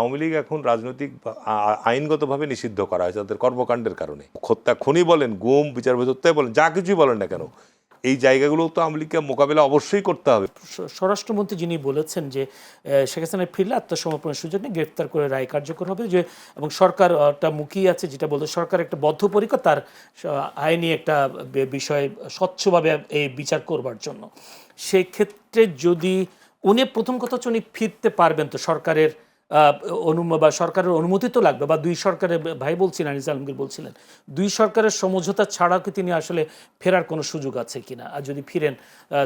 আওয়ামী লীগ এখন রাজনৈতিক আইনগতভাবে নিষিদ্ধ করা হয়েছে তাদের কর্মকাণ্ডের কারণে। হত্যা খুনি বলেন, গুম, বিচার হত্যাই বলেন, যা কিছুই বলেন না কেন, এই জায়গাগুলো তো আওয়ামী লীগকে মোকাবেলা অবশ্যই করতে হবে। স্বরাষ্ট্রমন্ত্রী যিনি বলেছেন যে শেখ হাসিনা ফিরলে আত্মসমর্পণের সুযোগ নিয়ে গ্রেফতার করে রায় কার্যকর হবে, যে এবং সরকারটা মুখিয়ে আছে, যেটা বলতে সরকার একটা বদ্ধপরিকর তার আইনি একটা বিষয় স্বচ্ছভাবে এই বিচার করবার জন্য। সেই ক্ষেত্রে যদি উনি, প্রথম কথা হচ্ছে উনি ফিরতে পারবেন তো সরকারের বা সরকারের অনুমতি তো লাগবে, বা দুই সরকারের, ভাই বলছিলেন আনিস আলমগীর বলছিলেন, দুই সরকারের সমঝোতা ছাড়াও কি তিনি আসলে ফেরার কোনো সুযোগ আছে কিনা, আর যদি ফিরেন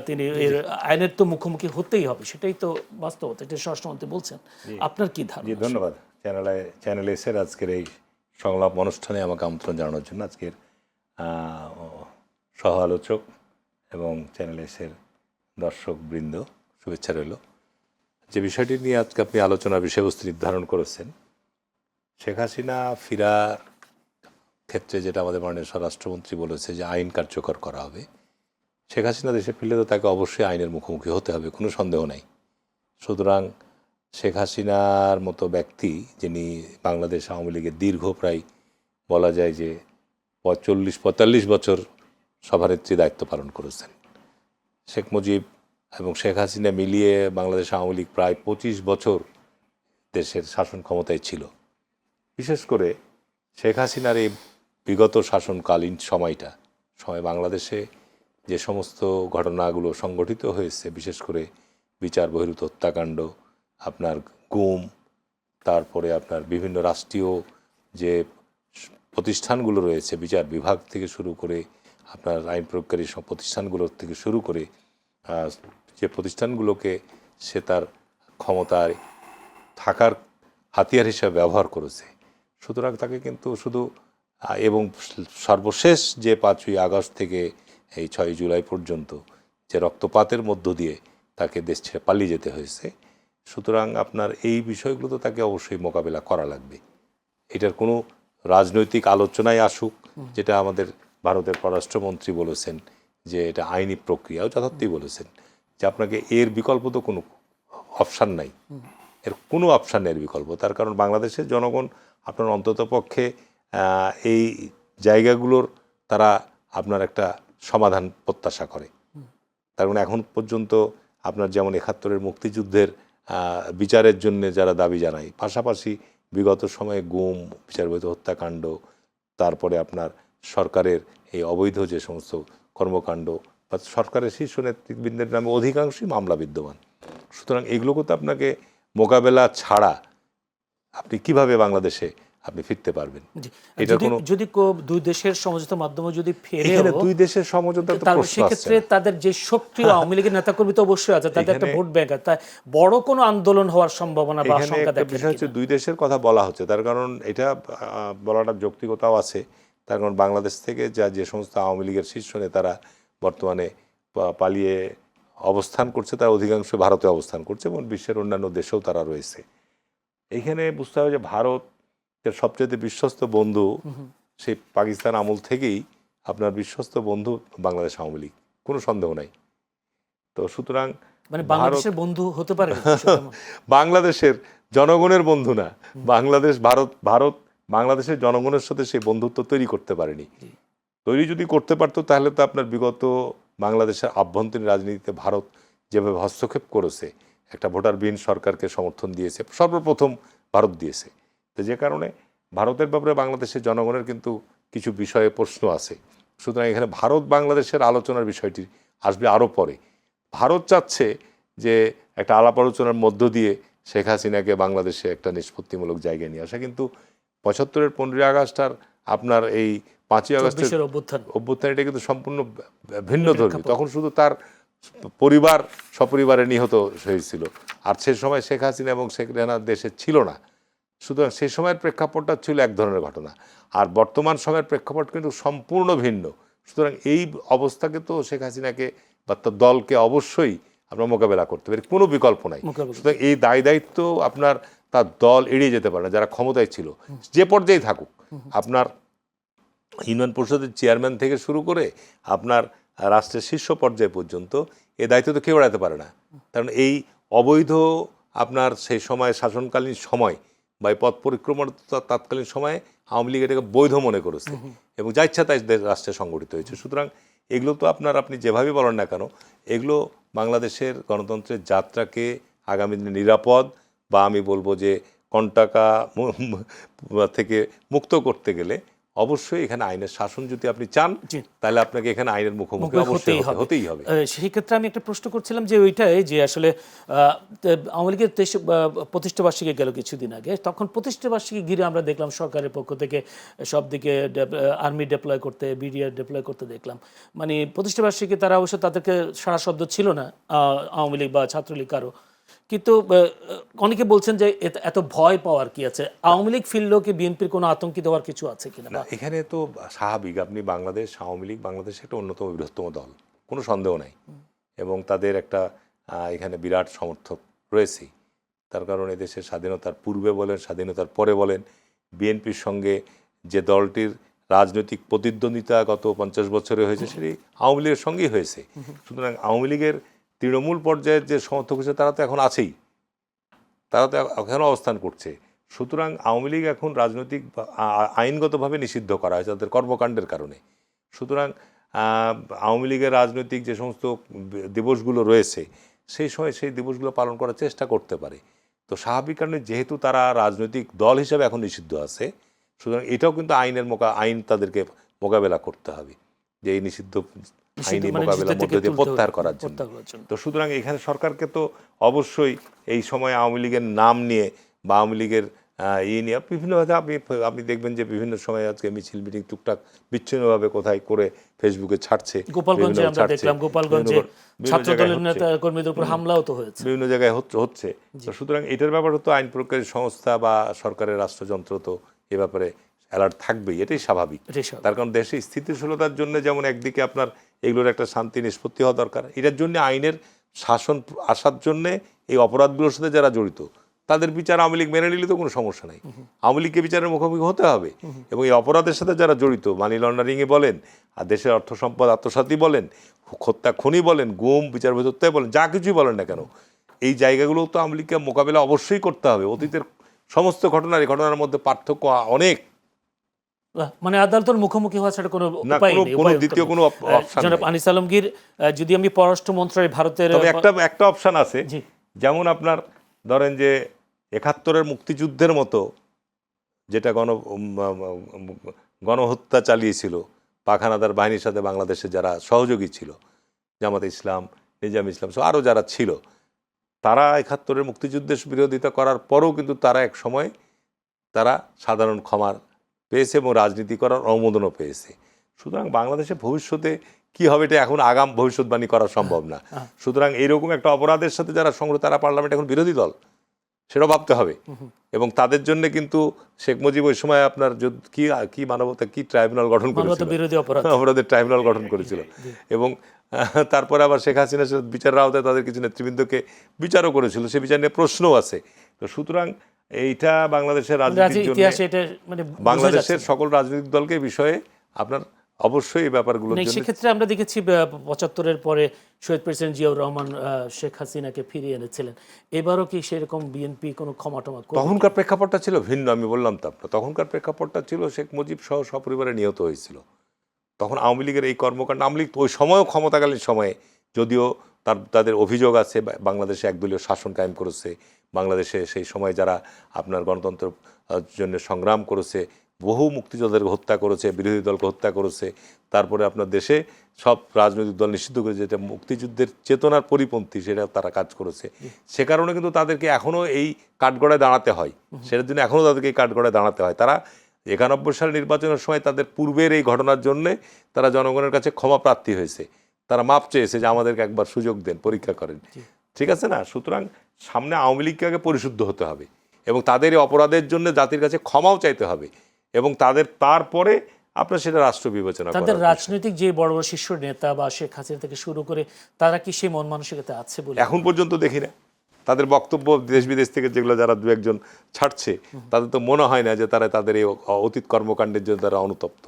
তিনি এর আইনের তো মুখোমুখি হতেই হবে, সেটাই তো বাস্তবতা, এটা স্বরাষ্ট্রমন্ত্রী বলছেন। আপনার কি ধারণা? ধন্যবাদ চ্যানেলে এসে আজকের এই সংলাপ অনুষ্ঠানে আমাকে আমন্ত্রণ জানানোর জন্য। আজকের সহ আলোচক এবং চ্যানেলে এসের দর্শক বৃন্দ, শুভেচ্ছা রইল। যে বিষয়টি নিয়ে আজকে আপনি আলোচনার বিষয়বস্তু নির্ধারণ করেছেন, শেখ হাসিনা ফিরার ক্ষেত্রে যেটা আমাদের মাননীয় স্বরাষ্ট্রমন্ত্রী বলেছে যে আইন কার্যকর করা হবে, শেখ হাসিনা দেশে ফিরলে তো তাকে অবশ্যই আইনের মুখোমুখি হতে হবে, কোনো সন্দেহ নাই। সুতরাং শেখ হাসিনার মতো ব্যক্তি, যিনি বাংলাদেশ আওয়ামী লীগের দীর্ঘ প্রায় বলা যায় যে 40-45 বছর সভানেত্রী দায়িত্ব পালন করেছেন, শেখ মুজিব এবং শেখ হাসিনা মিলিয়ে বাংলাদেশ আওয়ামী লীগ প্রায় 25 বছর দেশের শাসন ক্ষমতায় ছিল। বিশেষ করে শেখ হাসিনার এই বিগত শাসনকালীন সময় বাংলাদেশে যে সমস্ত ঘটনাগুলো সংগঠিত হয়েছে, বিশেষ করে বিচার বহির্ভূত হত্যাকাণ্ড, আপনার গুম, তারপরে আপনার বিভিন্ন রাষ্ট্রীয় যে প্রতিষ্ঠানগুলো রয়েছে, বিচার বিভাগ থেকে শুরু করে আপনার আইন প্রয়োগকারী সব প্রতিষ্ঠানগুলোর থেকে শুরু করে যে প্রতিষ্ঠানগুলোকে সে তার ক্ষমতায় থাকার হাতিয়ার হিসেবে ব্যবহার করেছে, সুতরাং তাকে কিন্তু শুধু এবং সর্বশেষ যে 5ই আগস্ট থেকে এই 6ই জুলাই পর্যন্ত যে রক্তপাতের মধ্য দিয়ে তাকে দেশ ছেড়ে পালিয়ে যেতে হয়েছে, সুতরাং আপনার এই বিষয়গুলো তো তাকে অবশ্যই মোকাবেলা করা লাগবে। এটার কোনো রাজনৈতিক আলোচনায় আসুক, যেটা আমাদের ভারতের পররাষ্ট্রমন্ত্রী বলেছেন যে এটা আইনি প্রক্রিয়াও যথার্থই বলেছেন যে আপনাকে এর বিকল্প তো কোনো অপশান নাই, এর কোনো অপশান নেই বিকল্প। তার কারণ বাংলাদেশের জনগণ আপনার অন্ততপক্ষে এই জায়গাগুলোর তারা আপনার একটা সমাধান প্রত্যাশা করে। তার কারণ এখন পর্যন্ত আপনার যেমন 71-এর মুক্তিযুদ্ধের বিচারের জন্য যারা দাবি জানায়, পাশাপাশি বিগত সময়ে গুম, বিচারবহির্ভূত হত্যাকাণ্ড, তারপরে আপনার সরকারের এই অবৈধ যে সমস্ত কর্মকাণ্ড বা সরকারের শীর্ষ নেতৃবৃন্দের নামে অধিকাংশই মামলা বিদ্যমান। সুতরাং এগুলোকে তো আপনাকে মোকাবেলা ছাড়া আপনি কিভাবে বাংলাদেশে আপনি ফিরতে পারবেন? এটা কোনো যদি দুই দেশের সমঝোতার মাধ্যমে যদি ফেরে, দুই দেশের সমঝোতা তো প্রশ্ন আসছে, সেক্ষেত্রে তাদের যে সক্রিয় আওয়ামী লীগের নেতাকর্মী তো অবশ্যই আছে, তাদের একটা ভোট ব্যাংক আছে, তাই বড় কোনো আন্দোলন হওয়ার সম্ভাবনা বা আশঙ্কা দেখা বিষয় হচ্ছে দুই দেশের কথা বলা হচ্ছে। তার কারণ এটা বলাটা যৌক্তিকতাও আছে। তার কারণ বাংলাদেশ থেকে যে সমস্ত আওয়ামী লীগের শীর্ষ নেতারা বর্তমানে পালিয়ে অবস্থান করছে, তার অধিকাংশ ভারতে অবস্থান করছে এবং বিশ্বের অন্যান্য দেশেও তারা রয়েছে। এইখানে বুঝতে হবে যে ভারতের সবচেয়ে বিশ্বস্ত বন্ধু সেই পাকিস্তান আমল থেকেই আপনার বিশ্বস্ত বন্ধু বাংলাদেশ আওয়ামী লীগ, কোনো সন্দেহ নাই। তো সুতরাং মানে বাংলাদেশের বন্ধু হতে পারে, বাংলাদেশের জনগণের বন্ধু না, ভারত বাংলাদেশের জনগণের সাথে সেই বন্ধুত্ব তৈরি করতে পারেনি। তৈরি যদি করতে পারতো তাহলে তো আপনার বিগত বাংলাদেশের আভ্যন্তরীণ রাজনীতিতে ভারত যেভাবে হস্তক্ষেপ করেছে, একটা ভোটারবিহীন সরকারকে সমর্থন দিয়েছে, সর্বপ্রথম ভারত দিয়েছে। তো যে কারণে ভারতের ব্যাপারে বাংলাদেশের জনগণের কিন্তু কিছু বিষয়ে প্রশ্ন আছে। সুতরাং এখানে ভারত বাংলাদেশের আলোচনার বিষয়টি আসবে আরও পরে। ভারত চাচ্ছে যে একটা আলাপ আলোচনার মধ্য দিয়ে শেখ হাসিনাকে বাংলাদেশে একটা নিষ্পত্তিমূলক জায়গায় নিয়ে আসা, কিন্তু 75-এর 15ই আগস্ট আর আপনার এই 5ই আগস্টের অভ্যুত্থান এটা কিন্তু সম্পূর্ণ ভিন্ন ধর্মী। তখন শুধু তার পরিবার সপরিবারে নিহত হয়েছিল, আর সে সময় শেখ হাসিনা এবং শেখ রেহানা দেশে ছিল না। সুতরাং সেই সময়ের প্রেক্ষাপটটা ছিল এক ধরনের ঘটনা, আর বর্তমান সময়ের প্রেক্ষাপট কিন্তু সম্পূর্ণ ভিন্ন। সুতরাং এই অবস্থাকে তো শেখ হাসিনাকে বা তার দলকে অবশ্যই আপনার মোকাবেলা করতে পারে, কোনো বিকল্প নাই। সুতরাং এই দায়িত্ব আপনার তার দল এড়িয়ে যেতে পারে না, যারা ক্ষমতায় ছিল যে পর্যায়ে থাকুক। আপনার ইউনিয়ন পরিষদের চেয়ারম্যান থেকে শুরু করে আপনার রাষ্ট্রের শীর্ষ পর্যায় পর্যন্ত এই দায়িত্ব তো কেউ এড়াতে পারে না। কারণ এই অবৈধ আপনার সেই সময় শাসনকালীন সময় বা এই পথ পরিক্রমার তৎকালীন সময়ে আওয়ামী লীগ এটাকে বৈধ মনে করেছে এবং যা ইচ্ছা তাই রাষ্ট্রে সংগঠিত হয়েছে। সুতরাং এগুলো তো আপনি যেভাবেই বলেন না কেন, এগুলো বাংলাদেশের গণতন্ত্রের যাত্রাকে আগামী দিনে নিরাপদ বা আমি বলবো যে কন্টাকা থেকে মুক্ত করতে গেলে অবশ্যই এখানে আইনের শাসন যদি আপনি চান তাহলে আপনাকে এখানে আইনের মুখোমুখি অবশ্যই হতেই হবে। সেই ক্ষেত্রে আমি একটা প্রশ্ন করছিলাম যে ওইটাই যে আসলে আওয়ামী লীগের প্রতিষ্ঠাবার্ষিকী গেল কিছুদিন আগে, তখন প্রতিষ্ঠাবার্ষিকী ঘিরে আমরা দেখলাম সরকারের পক্ষ থেকে সব দিকে আর্মি ডিপ্লয় করতে, বিডিআর ডিপ্লয় করতে দেখলাম। মানে প্রতিষ্ঠাবার্ষিকী তারা অবশ্য তাদেরকে সারা শব্দ ছিল না আওয়ামী লীগ বা ছাত্রলীগ কারো, কিন্তু অনেকে বলছেন যে এত ভয় পাওয়ার কি আছে? আওয়ামী লীগ ফিরলেও কি বিএনপির কোনো আতঙ্কিত হওয়ার কিছু আছে কিনা? না, এখানে তো স্বাভাবিক। আপনি বাংলাদেশ আওয়ামী লীগ বাংলাদেশের একটা অন্যতম বৃহত্তম দল, কোনো সন্দেহ নাই, এবং তাদের একটা এখানে বিরাট সমর্থক রয়েছে। তার কারণে দেশের স্বাধীনতার পূর্বে বলেন, স্বাধীনতার পরে বলেন, বিএনপির সঙ্গে যে দলটির রাজনৈতিক প্রতিদ্বন্দ্বিতা গত 50 বছরে হয়েছে সেটি আওয়ামী লীগের সঙ্গেই হয়েছে। সুতরাং আওয়ামী লীগের তৃণমূল পর্যায়ের যে সমর্থক হয়েছে তারা তো এখন আছেই, তারা তো এখনও অবস্থান করছে। সুতরাং আওয়ামী লীগ এখন রাজনৈতিক আইনগতভাবে নিষিদ্ধ করা হয়েছে তাদের কর্মকাণ্ডের কারণে। সুতরাং আওয়ামী লীগের রাজনৈতিক যে সমস্ত দিবসগুলো রয়েছে সেই সময় সেই দিবসগুলো পালন করার চেষ্টা করতে পারে। তো স্বাভাবিক কারণে যেহেতু তারা রাজনৈতিক দল হিসেবে এখন নিষিদ্ধ আছে, সুতরাং এটাও কিন্তু আইন তাদেরকে মোকাবেলা করতে হবে যে এই নিষিদ্ধ আইনি মোকাবেলার মধ্যে দিয়ে প্রত্যাহার করার জন্য। তো সুতরাং এখানে সরকারকে তো অবশ্যই এই সময় আওয়ামী লীগের নাম নিয়ে বা আওয়ামী লীগের নিয়ে বিভিন্নভাবে আপনি দেখবেন যে বিভিন্ন সময় আজকে মিছিল মিটিং টুকটাক বিচ্ছিন্নভাবে কোথায় করে ফেসবুকে ছাড়ছে। গোপালগঞ্জে আমরা দেখলাম, গোপালগঞ্জে ছাত্রদলের নেতা কর্মীদের উপর হামলাও তো হয়েছে, বিভিন্ন জায়গায় হচ্ছে। তো সুতরাং এটার ব্যাপারে তো আইন প্রয়োগকারী সংস্থা বা সরকারের রাষ্ট্রযন্ত্র তো এ ব্যাপারে অ্যালার্ট থাকবেই, এটাই স্বাভাবিক। তার কারণ দেশে স্থিতিশীলতার জন্য যেমন একদিকে আপনার এগুলোর একটা শান্তি নিষ্পত্তি হওয়া দরকার, এটার জন্য আইনের শাসন আসার জন্যে এই অপরাধগুলোর সাথে যারা জড়িত তাদের বিচার আওয়ামী লীগ মেনে নিলে তো কোনো সমস্যা নাই। আওয়ামী লীগকে বিচারের মুখোমুখি হতে হবে এবং এই অপরাধের সাথে যারা জড়িত, মানি লন্ডারিংয়ে বলেন, আর দেশের অর্থ সম্পদ আত্মসাৎই বলেন, হত্যা খুনি বলেন, গুম বিচার বহির্ভূততাই বলেন, যা কিছুই বলেন না কেন, এই জায়গাগুলো তো আওয়ামী লীগকে মোকাবেলা অবশ্যই করতে হবে। অতীতের সমস্ত ঘটনার এই ঘটনার মধ্যে পার্থক্য অনেক, মানে আদালতের মুখোমুখি হওয়া ছাড়া কোনো উপায় নেই, কোনো দ্বিতীয় কোনো অপশন নেই। জনাব আনিস আলমগীর, যদি আমি পররাষ্ট্র মন্ত্রণালয় ভারতের একটা অপশন আছে, যেমন আপনার ধরেন যে 71-এর মুক্তিযুদ্ধের মতো যেটা গণহত্যা চালিয়েছিল পাক হানাদার বাহিনীর সাথে বাংলাদেশে যারা সহযোগী ছিল, জামাতে ইসলাম, নিজাম ইসলাম সহ আরও যারা ছিল, তারা 71-এর মুক্তিযুদ্ধের বিরোধিতা করার পরেও কিন্তু তারা এক সময় তারা সাধারণ ক্ষমা পেয়েছে এবং রাজনীতি করার অনুমোদনও পেয়েছে। সুতরাং বাংলাদেশে ভবিষ্যতে কি হবে এটা এখন আগাম ভবিষ্যৎবাণী করা সম্ভব না। সুতরাং এইরকম একটা অপরাধের সাথে যারা সংগত, তারা পার্লামেন্ট এখন বিরোধী দল, সেটাও ভাবতে হবে। এবং তাদের জন্য কিন্তু শেখ মুজিব ওই সময় আপনার কি মানবতা কি ট্রাইব্যুনাল গঠন করেছিল, অপরাধের ট্রাইব্যুনাল গঠন করেছিল, এবং তারপরে আবার শেখ হাসিনা বিচারের আওতায় তাদের কিছু নেতৃবৃন্দকে বিচারও করেছিল, সে বিচার নিয়ে প্রশ্নও আছে। তো সুতরাং এইটা বাংলাদেশের রাজনীতির জন্য বাংলাদেশের সকল রাজনৈতিক দলকে এই বিষয়ে আপনার অবশ্যই এই ব্যাপারগুলো। সেক্ষেত্রে আমরা দেখেছি 75-এর পরে শহীদ প্রেসিডেন্ট জিয়াউর রহমান শেখ হাসিনাকে ফিরিয়ে এনেছিলেন, এবারও কি সেরকম বিএনপি কোনো ক্ষমা টমা? তখনকার প্রেক্ষাপটটা ছিল ভিন্ন, আমি বললাম তো আপনার, তখনকার প্রেক্ষাপটটা ছিল শেখ মুজিব সহ সপরিবারে নিহত হয়েছিল। তখন আওয়ামী লীগের এই কর্মকাণ্ড, আওয়ামী লীগ ওই সময়ও ক্ষমতাকালীন সময়ে যদিও তাদের অভিযোগ আছে বাংলাদেশে একদলীয় শাসন কায়েম করেছে, বাংলাদেশে সেই সময় যারা আপনার গণতন্ত্রের জন্য সংগ্রাম করেছে, বহু মুক্তিযোদ্ধাদেরকে হত্যা করেছে, বিরোধী দলকে হত্যা করেছে, তারপরে আপনার দেশে সব রাজনৈতিক দল নিষিদ্ধ করেছে, যেটা মুক্তিযুদ্ধের চেতনার পরিপন্থী সেটা তারা কাজ করেছে। সে কারণে কিন্তু তাদেরকে এখনও এই কাঠগড়ায় দাঁড়াতে হয়, সেটার জন্য এখনও তাদেরকে এই কাঠগড়ায় দাঁড়াতে হয়। তারা 91 সালের নির্বাচনের সময় তাদের পূর্বের এই ঘটনার জন্যে তারা জনগণের কাছে ক্ষমা প্রার্থী হয়েছে, তারা মাপ চেয়েছে যে আমাদেরকে একবার সুযোগ দেন, পরীক্ষা করেন, ঠিক আছে না? সুতরাং সামনে আওয়ামী লীগকে আগে পরিশুদ্ধ হতে হবে এবং তাদের এই অপরাধের জন্য জাতির কাছে ক্ষমাও চাইতে হবে এবং তারপরে আপনার সেটা রাষ্ট্র বিবেচনা করা। তাদের রাজনৈতিক যে বড় বড় শীর্ষ নেতা বা শেখ হাসিনা থেকে শুরু করে তারা কি সেই মন মানসিকতা আছে বলে এখন পর্যন্ত দেখি না। তাদের বক্তব্য দেশ বিদেশ থেকে যেগুলো যারা দু একজন ছাড়ছে, তাদের তো মনে হয় না যে তারা তাদের এই অতীত কর্মকাণ্ডের জন্য তারা অনুতপ্ত।